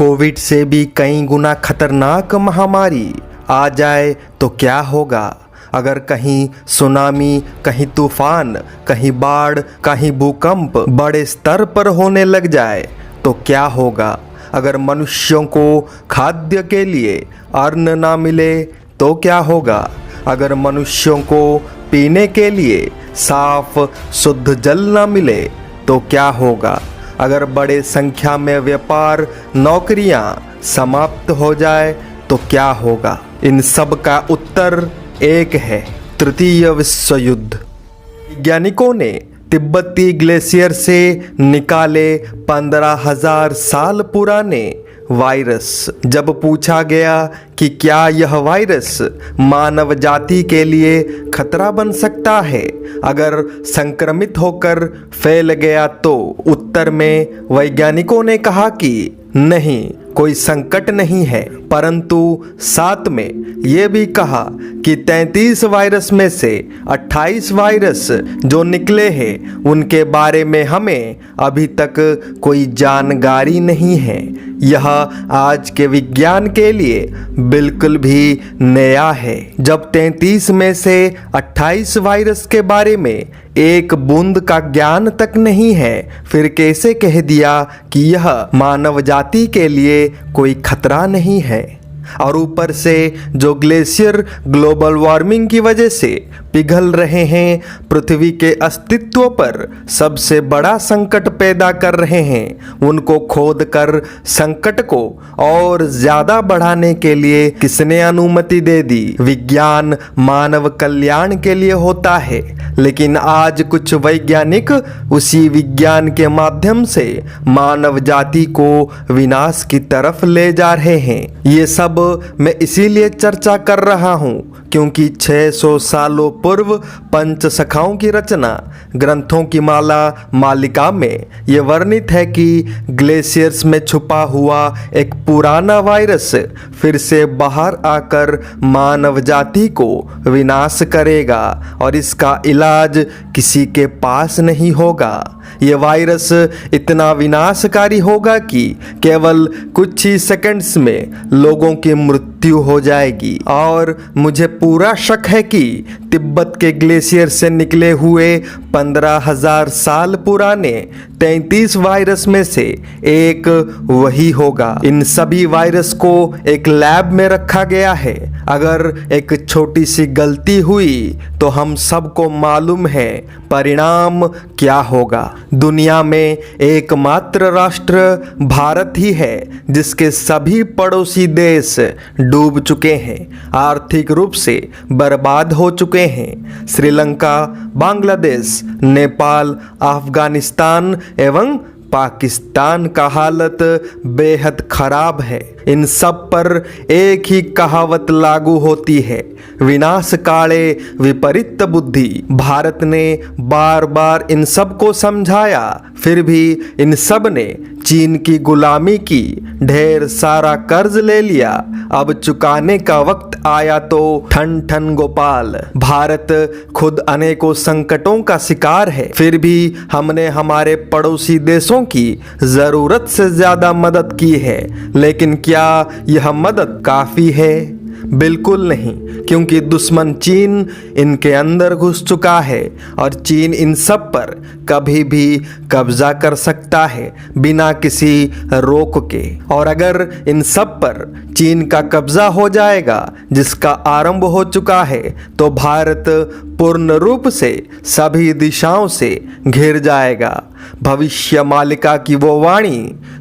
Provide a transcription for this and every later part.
Covid से भी कई गुना खतरनाक महामारी आ जाए तो क्या होगा? अगर कहीं सुनामी, कहीं तूफान, कहीं बाढ़, कहीं भूकंप बड़े स्तर पर होने लग जाए तो क्या होगा? अगर मनुष्यों को खाद्य के लिए अन्न ना मिले तो क्या होगा? अगर मनुष्यों को पीने के लिए साफ शुद्ध जल ना मिले तो क्या होगा? अगर बड़े संख्या में व्यापार, नौकरियां समाप्त हो जाए तो क्या होगा? इन सब का उत्तर एक है, तृतीय विश्व युद्ध। वैज्ञानिकों ने तिब्बती ग्लेशियर से निकाले 15,000 साल पुराने वायरस। जब पूछा गया कि क्या यह वायरस मानव जाति के लिए खतरा बन सकता है अगर संक्रमित होकर फैल गया, तो उत्तर में वैज्ञानिकों ने कहा कि नहीं, कोई संकट नहीं है, परंतु साथ में ये भी कहा कि 33 वायरस में से 28 वायरस जो निकले हैं उनके बारे में हमें अभी तक कोई जानकारी नहीं है। यह आज के विज्ञान के लिए बिल्कुल भी नया है। जब 33 में से 28 वायरस के बारे में एक बूंद का ज्ञान तक नहीं है, फिर कैसे कह दिया कि यह मानव जाति के लिए कोई खतरा नहीं है? और ऊपर से जो ग्लेशियर ग्लोबल वार्मिंग की वजह से पिघल रहे हैं, पृथ्वी के अस्तित्व पर सबसे बड़ा संकट पैदा कर रहे हैं, उनको खोद कर संकट को और ज्यादा बढ़ाने के लिए किसने अनुमति दे दी? विज्ञान मानव कल्याण के लिए होता है, लेकिन आज कुछ वैज्ञानिक उसी विज्ञान के माध्यम से मानव जाति को विनाश की तरफ ले जा रहे हैं। ये सब मैं इसीलिए चर्चा कर रहा हूँ क्योंकि 600 सालों पूर्व पंच सखाओं की रचना ग्रंथों की मालिका में ये वर्णित है कि ग्लेशियर्स में छुपा हुआ एक पुराना वायरस फिर से बाहर आकर मानव जाति को विनाश करेगा और इसका इलाज किसी के पास नहीं होगा। ये वायरस इतना विनाशकारी होगा कि केवल कुछ ही सेकंड्स में लोगों की मृत्यु हो जाएगी। और मुझे पूरा शक है कि तिब्बत के ग्लेशियर से निकले हुए 15,000 साल पुराने 33 वायरस में से एक वही होगा। इन सभी वायरस को एक लैब में रखा गया है। अगर एक छोटी सी गलती हुई तो हम सबको मालूम है परिणाम क्या होगा। दुनिया में एकमात्र राष्ट्र भारत ही है जिसके सभी पड़ोसी देश डूब चुके हैं, आर्थिक रूप से बर्बाद हो चुके हैं। श्रीलंका, बांग्लादेश, नेपाल, अफगानिस्तान एवं पाकिस्तान का हालत बेहद खराब है। इन सब पर एक ही कहावत लागू होती है, विनाश काले विपरीत बुद्धि। भारत ने बार बार इन सब को समझाया, फिर भी इन सब ने चीन की गुलामी की, ढेर सारा कर्ज ले लिया। अब चुकाने का वक्त आया तो ठन ठन गोपाल। भारत खुद अनेकों संकटों का शिकार है, फिर भी हमने हमारे पड़ोसी देशों की जरूरत से ज्यादा मदद की है। लेकिन क्या यह मदद काफी है? बिल्कुल नहीं, क्योंकि दुश्मन चीन इनके अंदर घुस चुका है और चीन इन सब पर कभी भी कब्जा कर सकता है बिना किसी रोक के। और अगर इन सब पर चीन का कब्जा हो जाएगा, जिसका आरंभ हो चुका है, तो भारत पूर्ण रूप से सभी दिशाओं से घिर जाएगा। भविष्य मालिका की वो वाणी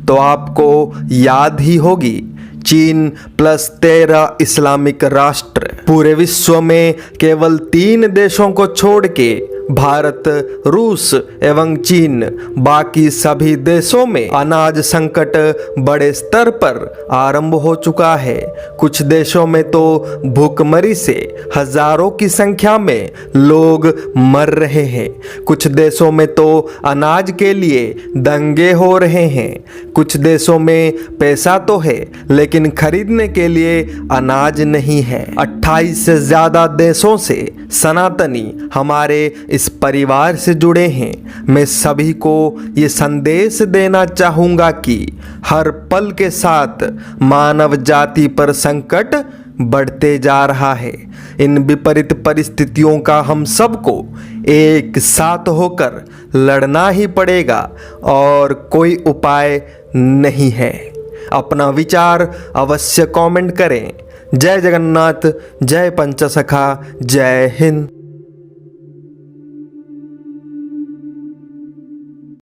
तो आपको याद ही होगी, चीन प्लस 13 इस्लामिक राष्ट्र। पूरे विश्व में केवल 3 देशों को छोड़ के भारत, रूस एवं चीन, बाकी सभी देशों में अनाज संकट बड़े स्तर पर आरंभ हो चुका है। कुछ देशों में तो भूखमरी से हजारों की संख्या में लोग मर रहे हैं। कुछ देशों में तो अनाज के लिए दंगे हो रहे हैं। कुछ देशों में पैसा तो है लेकिन खरीदने के लिए अनाज नहीं है। 28 से ज्यादा देशों से सनातनी हमारे इस परिवार से जुड़े हैं, मैं सभी को ये संदेश देना चाहूँगा कि हर पल के साथ मानव जाति पर संकट बढ़ते जा रहा है। इन विपरीत परिस्थितियों का हम सबको एक साथ होकर लड़ना ही पड़ेगा और कोई उपाय नहीं है। अपना विचार अवश्य कमेंट करें। जय जगन्नाथ, जय पंचसखा, जय हिंद।